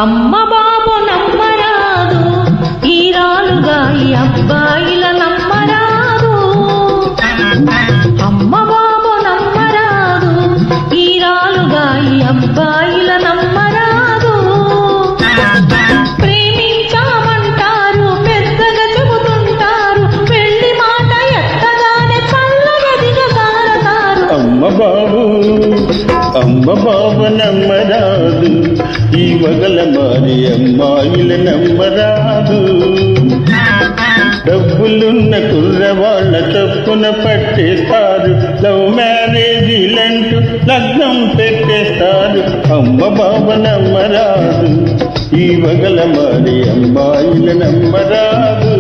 అమ్మ బాబు నమ్మరాదు, ఈరాలుగా ఈ అబ్బాయిల నమ్మరాదు. అమ్మ బాబు నమ్మరాదు, ఈరాలుగా ఈ అబ్బాయిల నమ్మరాదు. ప్రేమించామంటారు, పెద్దగా చెబుతుంటారు, పెళ్లి మాట ఎత్తగానే చల్లగా దిగజారతారు. అమ్మ బాబు నమ్మరాదు, ఈ వగల మారి అమ్మాయిల నమ్మరాదు. డబ్బులున్న కుర్రవాళ్ళ చొప్పున పట్టేస్తారు, లవ్ మ్యారేజీలంటూ లగ్నం పెట్టేస్తారు. అమ్మ బాబు నమ్మరాదు, ఈ వగల మారి అమ్మాయిల నమ్మరాదు.